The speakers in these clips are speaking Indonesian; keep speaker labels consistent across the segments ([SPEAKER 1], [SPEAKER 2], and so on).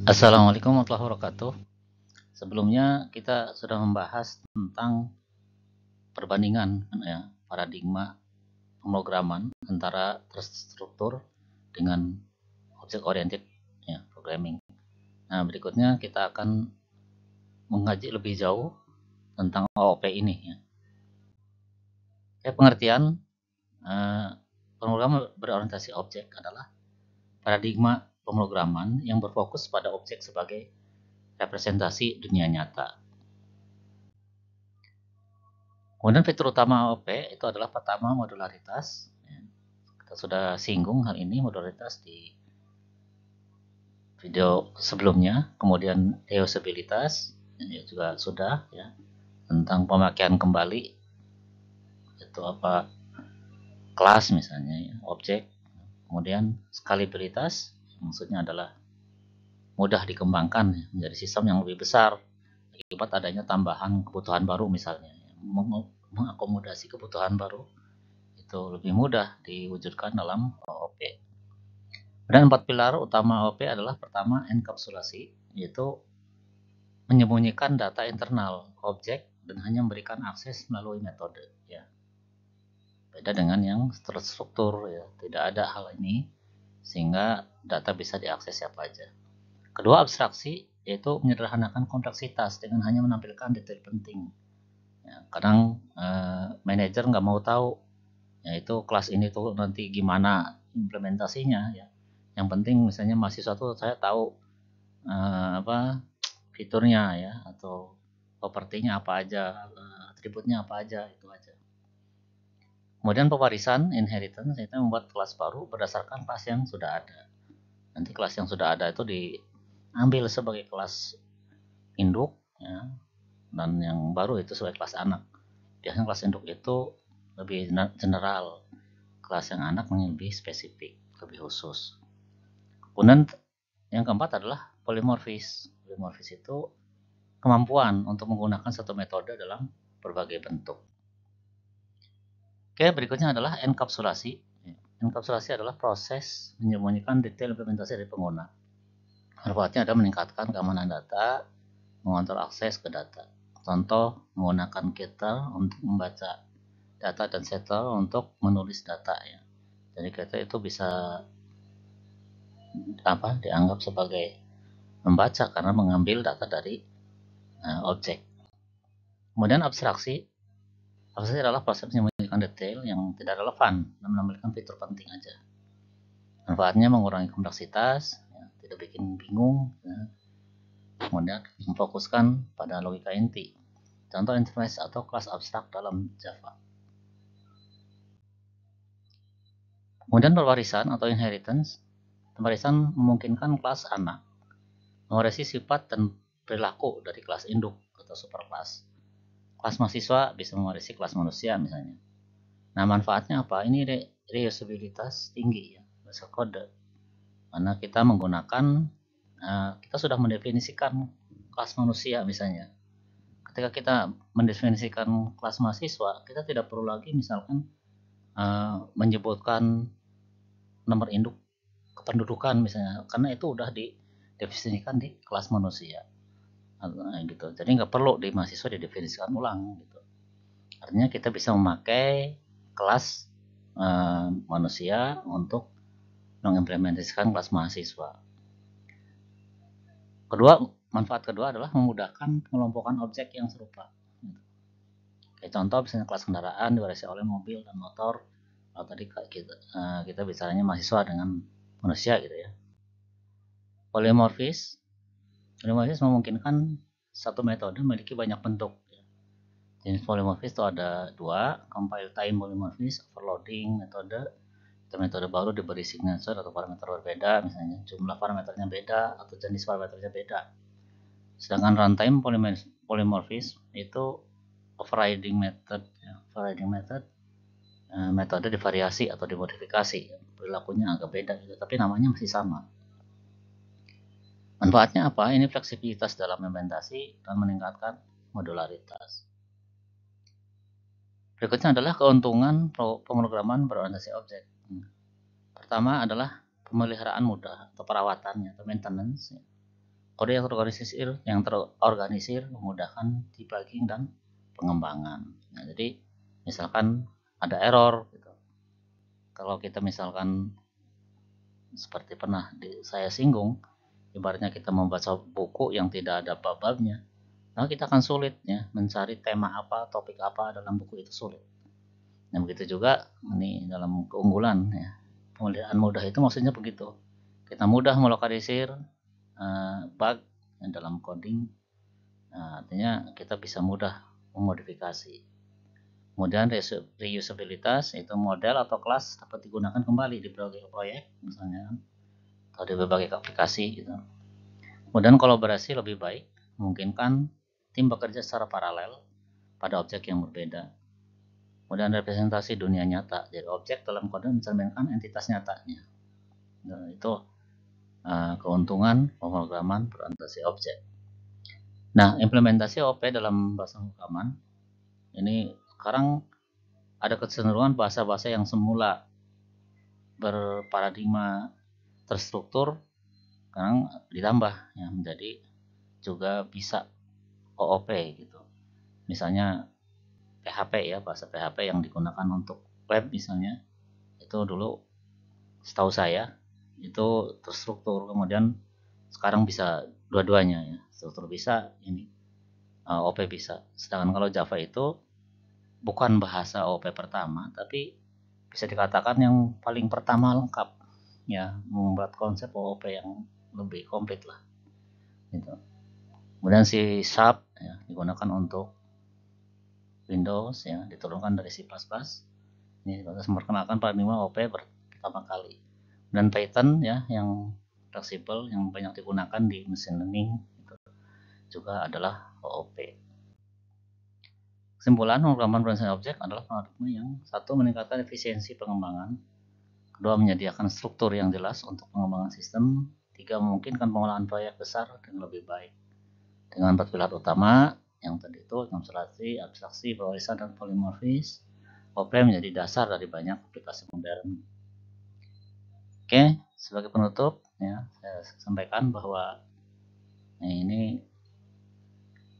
[SPEAKER 1] Assalamualaikum warahmatullahi wabarakatuh. Sebelumnya kita sudah membahas tentang perbandingan ya, paradigma pemrograman antara terstruktur dengan object oriented ya, programming. Nah, berikutnya kita akan mengkaji lebih jauh tentang OOP ini ya. Pengertian eh, pemrograman berorientasi objek adalah paradigma pemrograman yang berfokus pada objek sebagai representasi dunia nyata. Kemudian fitur utama OP itu adalah pertama modularitas. Kita sudah singgung hal ini modularitas di video sebelumnya. Kemudian reusabilitas ya juga sudah ya, tentang pemakaian kembali itu apa kelas misalnya ya, objek. Kemudian skalabilitas maksudnya adalah mudah dikembangkan ya, menjadi sistem yang lebih besar akibat adanya tambahan kebutuhan baru misalnya ya, mengakomodasi kebutuhan baru itu lebih mudah diwujudkan dalam OOP. Dan 4 pilar utama OOP adalah pertama enkapsulasi, yaitu menyembunyikan data internal objek dan hanya memberikan akses melalui metode ya. Beda dengan yang terstruktur ya, tidak ada hal ini sehingga data bisa diakses siapa aja. Kedua abstraksi yaitu menyederhanakan kompleksitas dengan hanya menampilkan detail penting. Ya, kadang manajer nggak mau tahu yaitu kelas ini tuh nanti gimana implementasinya ya. Yang penting misalnya mahasiswa tuh saya tahu apa fiturnya ya atau propertinya apa aja, atributnya apa aja, itu aja. Kemudian pewarisan inheritance itu membuat kelas baru berdasarkan kelas yang sudah ada. Nanti kelas yang sudah ada itu diambil sebagai kelas induk ya, dan yang baru itu sebagai kelas anak. Biasanya kelas induk itu lebih general, kelas yang anak lebih spesifik, lebih khusus. Kemudian yang keempat adalah polimorfis. Polimorfis itu kemampuan untuk menggunakan satu metode dalam berbagai bentuk. Oke, berikutnya adalah enkapsulasi. Enkapsulasi adalah proses menyembunyikan detail implementasi dari pengguna. Manfaatnya adalah meningkatkan keamanan data, mengontrol akses ke data. Contoh, menggunakan getter untuk membaca data dan setter untuk menulis data ya. Jadi getter itu bisa dianggap sebagai membaca karena mengambil data dari objek. Kemudian abstraksi. Abstraksi adalah proses menyembunyikan detail yang tidak relevan dan menampilkan fitur penting aja. Manfaatnya mengurangi kompleksitas, ya, tidak bikin bingung, ya. Kemudian memfokuskan pada logika inti. Contoh interface atau kelas abstrak dalam Java. Kemudian pewarisan atau inheritance. Pewarisan memungkinkan kelas anak mewarisi sifat dan perilaku dari kelas induk atau superclass. Kelas mahasiswa bisa mewarisi kelas manusia misalnya. Nah, manfaatnya apa? Ini reusabilitas tinggi ya, bahasa kode. Karena kita menggunakan, kita sudah mendefinisikan kelas manusia misalnya. Ketika kita mendefinisikan kelas mahasiswa, kita tidak perlu lagi misalkan menyebutkan nomor induk kependudukan misalnya, karena itu udah didefinisikan di kelas manusia. Gitu. Jadi nggak perlu di mahasiswa didefinisikan ulang gitu. Artinya kita bisa memakai kelas manusia untuk mengimplementasikan kelas mahasiswa. Manfaat kedua adalah memudahkan pengelompokan objek yang serupa. Kayak contoh misalnya kelas kendaraan diwarisi oleh mobil dan motor. Kalau tadi kita bicaranya mahasiswa dengan manusia gitu ya. Polimorfis memungkinkan satu metode memiliki banyak bentuk. Jenis polimorfis itu ada dua, compile time polimorfis, overloading metode. Metode baru diberi signature atau parameter berbeda, misalnya jumlah parameternya beda atau jenis parameternya beda. Sedangkan runtime polymorphism itu overriding method, metode divariasi atau dimodifikasi, perilakunya agak beda gitu, tapi namanya masih sama. Manfaatnya apa? Ini fleksibilitas dalam implementasi dan meningkatkan modularitas. Berikutnya adalah keuntungan pemrograman berorientasi objek. Pertama adalah pemeliharaan mudah atau perawatannya atau maintenance. Kode yang terorganisir memudahkan debugging dan pengembangan. Nah, jadi misalkan ada error gitu. Kalau kita misalkan seperti pernah saya singgung, ibaratnya kita membaca buku yang tidak ada bab-babnya, maka kita akan sulit ya mencari tema apa, topik apa dalam buku itu sulit. Nah, begitu juga ini dalam keunggulan ya. Pemeliharaan mudah itu maksudnya begitu. Kita mudah melokalisir bug yang dalam coding. Nah, artinya kita bisa mudah memodifikasi. Kemudian reusabilitas itu model atau kelas dapat digunakan kembali di berbagai proyek misalnya atau di berbagai aplikasi gitu. Kemudian kolaborasi lebih baik, memungkinkan tim bekerja secara paralel pada objek yang berbeda. Kemudian representasi dunia nyata, jadi objek dalam kode mencerminkan entitas nyatanya. Nah, itu keuntungan pemrograman berorientasi objek. Nah, implementasi OP dalam bahasa pemrograman ini sekarang ada kecenderungan bahasa-bahasa yang semula berparadigma terstruktur sekarang ditambah ya menjadi juga bisa OOP gitu. Misalnya PHP ya, bahasa PHP yang digunakan untuk web misalnya, itu dulu setahu saya itu terstruktur, kemudian sekarang bisa dua-duanya ya, struktur bisa, ini OP bisa. Sedangkan kalau Java itu bukan bahasa OP pertama, tapi bisa dikatakan yang paling pertama lengkap ya, membuat konsep OOP yang lebih komplit lah gitu. Kemudian si Sharp ya, digunakan untuk Windows ya, diturunkan dari C++. Ini memperkenalkan paradigma OP pertama kali. Dan Python ya, yang fleksibel yang banyak digunakan di machine learning itu juga adalah OOP. Kesimpulan, pemrograman berorientasi objek adalah paradigma yang satu meningkatkan efisiensi pengembangan, kedua menyediakan struktur yang jelas untuk pengembangan sistem, tiga memungkinkan pengolahan proyek besar dan lebih baik. Dengan 4 pilar utama yang tadi itu enkapsulasi, abstraksi, pewarisan, dan polimorfis, OP menjadi dasar dari banyak aplikasi modern. Oke, sebagai penutup ya saya sampaikan bahwa ini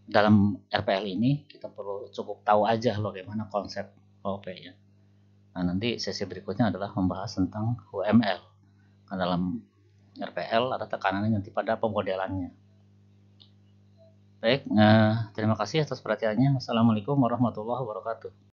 [SPEAKER 1] dalam RPL ini kita perlu cukup tahu aja loh bagaimana konsep OP ya. Nah, nanti sesi berikutnya adalah membahas tentang UML. Nah, dalam RPL ada tekanannya nanti pada pemodelannya. Baik, terima kasih atas perhatiannya. Wassalamualaikum warahmatullahi wabarakatuh.